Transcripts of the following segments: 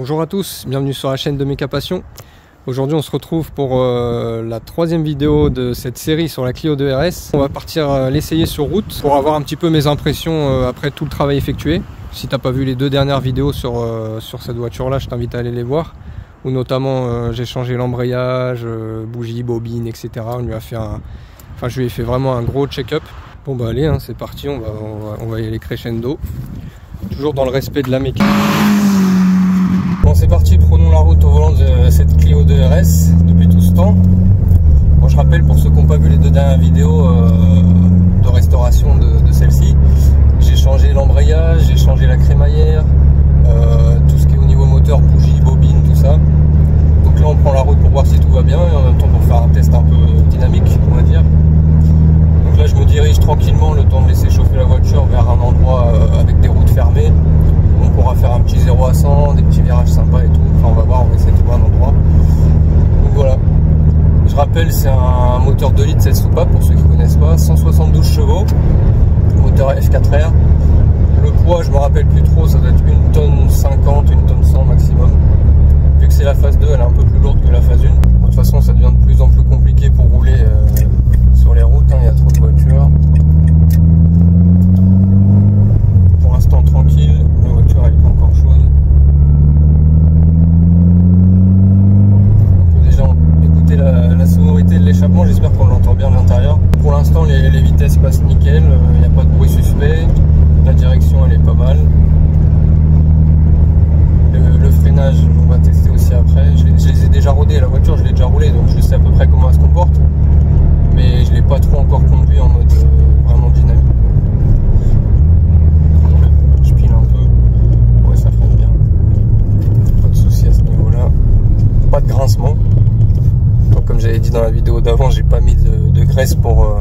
Bonjour à tous, bienvenue sur la chaîne de Meca Passion. Aujourd'hui on se retrouve pour la troisième vidéo de cette série sur la Clio 2 RS. On va partir l'essayer sur route pour avoir un petit peu mes impressions après tout le travail effectué. Si t'as pas vu les deux dernières vidéos sur cette voiture là, je t'invite à aller les voir. Où notamment j'ai changé l'embrayage, bougie, bobine, etc. On lui a fait je lui ai fait vraiment un gros check-up. Bon bah allez, hein, c'est parti, on va y aller crescendo. Toujours dans le respect de la mécanique. Bon c'est parti, prenons la route au volant de cette Clio 2 RS depuis tout ce temps. Bon, je rappelle pour ceux qui n'ont pas vu les deux dernières vidéos de restauration de celle-ci, j'ai changé l'embrayage, j'ai changé la crémaillère, tout ce qui est au niveau moteur, bougie, bobine, tout ça. Donc là on prend la route pour voir si tout va bien et en même temps pour faire un test un peu dynamique on va dire. Donc là je me dirige tranquillement le temps de laisser chauffer la voiture vers un endroit avec des routes fermées. On pourra faire un petit 0 à 100, des petits virages sympas et tout. Enfin on va voir, on va essayer de trouver un endroit. Donc voilà. Je rappelle c'est un moteur 2 litres 16 soupapes pour ceux qui ne connaissent pas. 172 chevaux. Moteur F4R. Le poids je me rappelle plus trop, ça doit être 1 tonne 50, 1 tonne 100 maximum. Vu que c'est la phase 2, elle est un peu plus lourde que la phase 1. Bon, de toute façon ça devient de plus en plus compliqué pour rouler sur les routes, hein. Il y a trop de voitures. Pour l'instant tranquille, la voiture elle n'est pas encore chaude. On peut déjà écouter la sonorité de l'échappement, j'espère qu'on l'entend bien de l'intérieur. Pour l'instant les vitesses passent nickel, il n'y a pas de bruit suspect, la direction elle est pas mal. Le freinage on va tester aussi après, je les ai déjà rodés, la voiture je l'ai déjà roulée donc je sais à peu près comment elle se comporte. Mais je ne l'ai pas trop encore conduit en mode vraiment dynamique. Je pile un peu. Ouais, ça freine bien. Pas de soucis à ce niveau-là. Pas de grincement. Donc, comme j'avais dit dans la vidéo d'avant, j'ai pas mis de graisse pour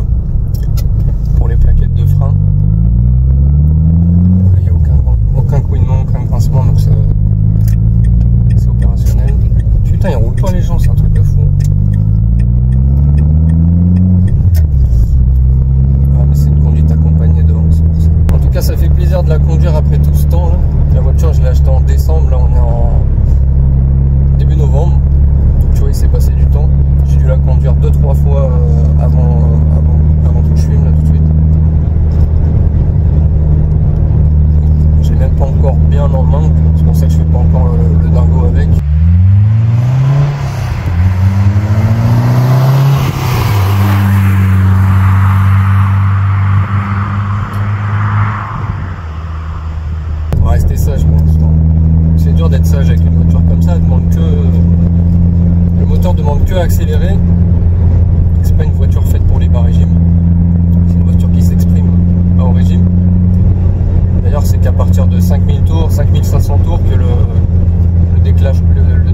les plaquettes de frein. Il n'y a aucun couinement, aucun grincement, donc c'est opérationnel. Putain, ils roulent pas les gens, c'est un truc de fou. Ça fait plaisir de la conduire après tout ce temps là. La voiture je l'ai achetée en décembre, là on est en début novembre, tu vois il s'est passé du temps. J'ai dû la conduire 2-3 fois avant que je filme là tout de suite. Je l'ai même pas encore bien en main, c'est pour ça que je fais pas encore le dingo avec. C'est dur d'être sage avec une voiture comme ça, le moteur demande que à accélérer. C'est pas une voiture faite pour les bas régimes, c'est une voiture qui s'exprime pas au régime. D'ailleurs c'est qu'à partir de 5000 tours, 5500 tours que le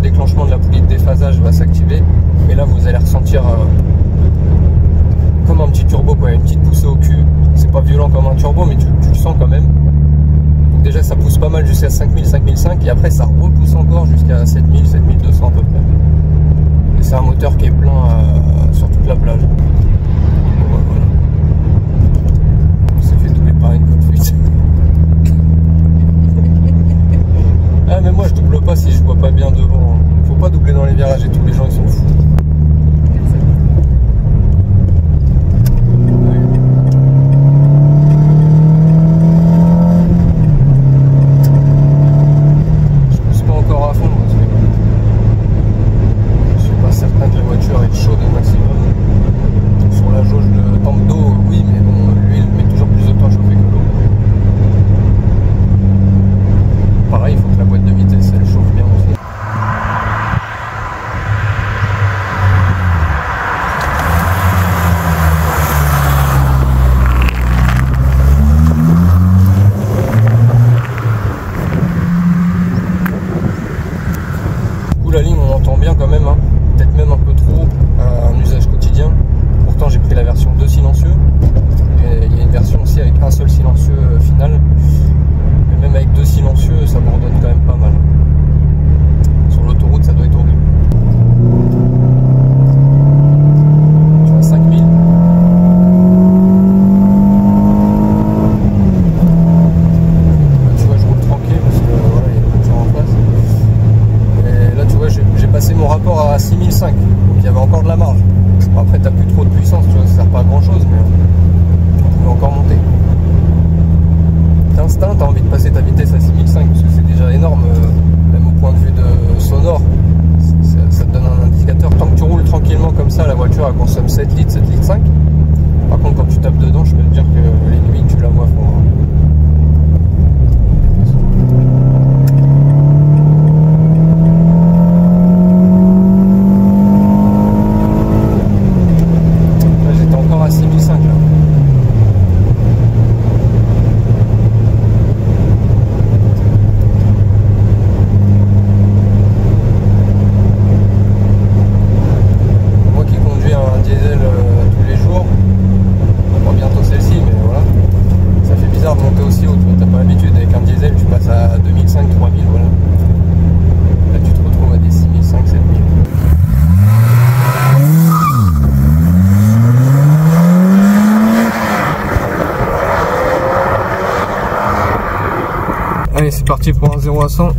déclenchement de la poulie de déphasage va s'activer. Et là vous allez ressentir comme un petit turbo quoi, une petite poussée au cul. C'est pas violent comme un turbo mais tu le sens quand même. Déjà ça pousse pas mal jusqu'à 5000, 5005 et après ça repousse encore jusqu'à 7000, 7200 à peu près. Et c'est un moteur qui est plein sur toute la plage. Voilà. On s'est fait doubler par une Golf 8. Ah mais moi je double pas si je vois pas bien devant. Faut pas doubler dans les virages et tout, les gens ils sont fous. La ligne on entend bien quand même, hein. Peut-être même un peu trop à un usage quotidien. Pourtant j'ai pris la version 2 silencieux. Et il y a une version aussi avec un seul silencieux final. Mais même avec 2 silencieux ça bourdonne quand même pas mal. Sur l'autoroute ça doit être horrible. Tu vois 5000. Tu vois je roule tranquille parce que voilà il y a une voiture en face. Allez, c'est parti pour un 0 à 100.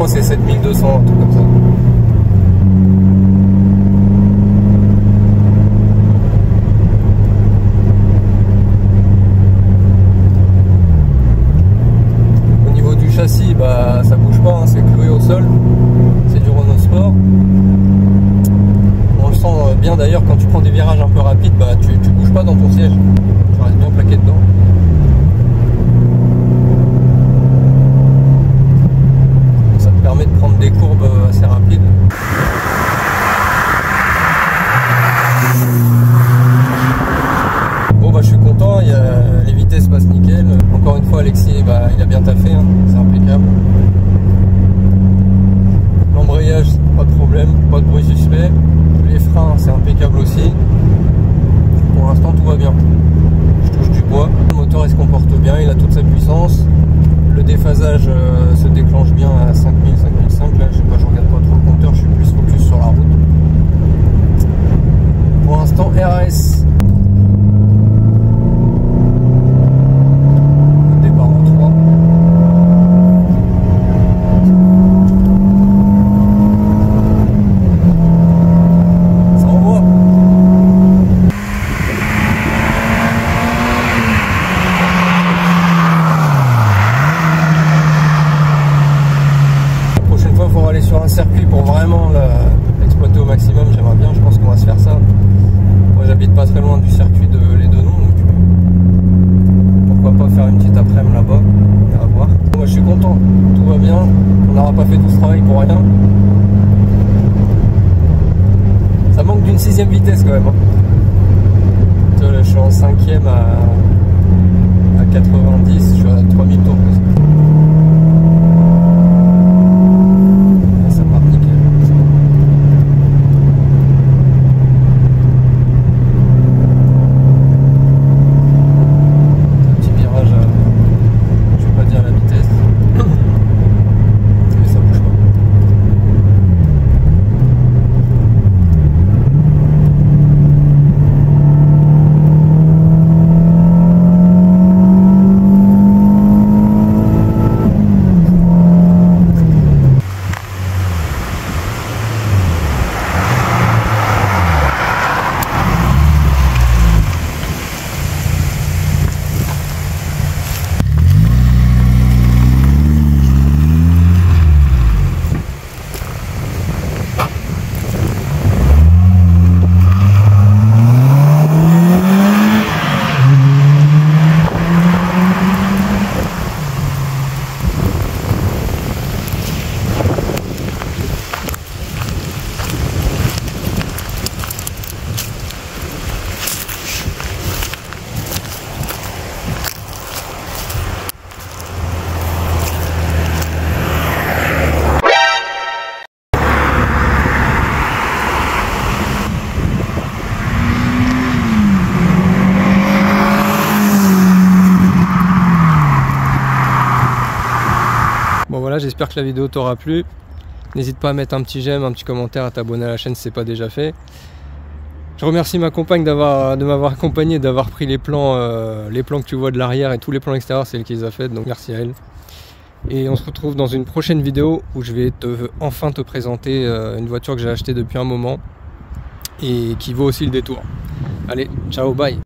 C'est 7200, un truc comme ça. Au niveau du châssis, bah ça bouge pas, hein, c'est cloué au sol. C'est du Renault Sport. On le sent bien d'ailleurs quand tu prends des virages un peu rapides, bah tu bouges pas dans ton siège. Tu restes bien plaqué dedans. Permet de prendre des courbes assez rapides. Bon bah je suis content, les vitesses passent nickel. Encore une fois Alexis bah, il a bien taffé, hein, c'est impeccable. L'embrayage pas de problème, pas de bruit suspect. Les freins c'est impeccable aussi. Pour l'instant tout va bien. Je touche du bois. Le moteur il se comporte bien, il a toute sa puissance. Le déphasage se déclenche bien à 5000, 5005. Là, je sais pas, je regarde pas trop le compteur, je suis plus focus sur la route. Pour l'instant, RAS. Le départ en 3. Ça envoie. Aller sur un circuit pour vraiment l'exploiter au maximum, j'aimerais bien, je pense qu'on va se faire ça. Moi j'habite pas très loin du circuit de Les Deux Noms, donc pourquoi pas faire une petite après-midi là-bas, à voir. Moi je suis content, tout va bien, on n'aura pas fait tout ce travail pour rien. Ça manque d'une 6ème vitesse quand même. Hein. Là, je suis en 5ème à 90, je suis à 3000 tours. j'espère que la vidéo t'aura plu. N'hésite pas à mettre un petit j'aime, un petit commentaire, à t'abonner à la chaîne si ce n'est pas déjà fait. Je remercie ma compagne de m'avoir accompagné, d'avoir pris les plans que tu vois de l'arrière et tous les plans extérieurs, c'est elle qui les a fait, donc merci à elle. Et on se retrouve dans une prochaine vidéo où je vais enfin te présenter une voiture que j'ai achetée depuis un moment et qui vaut aussi le détour. Allez, ciao, bye.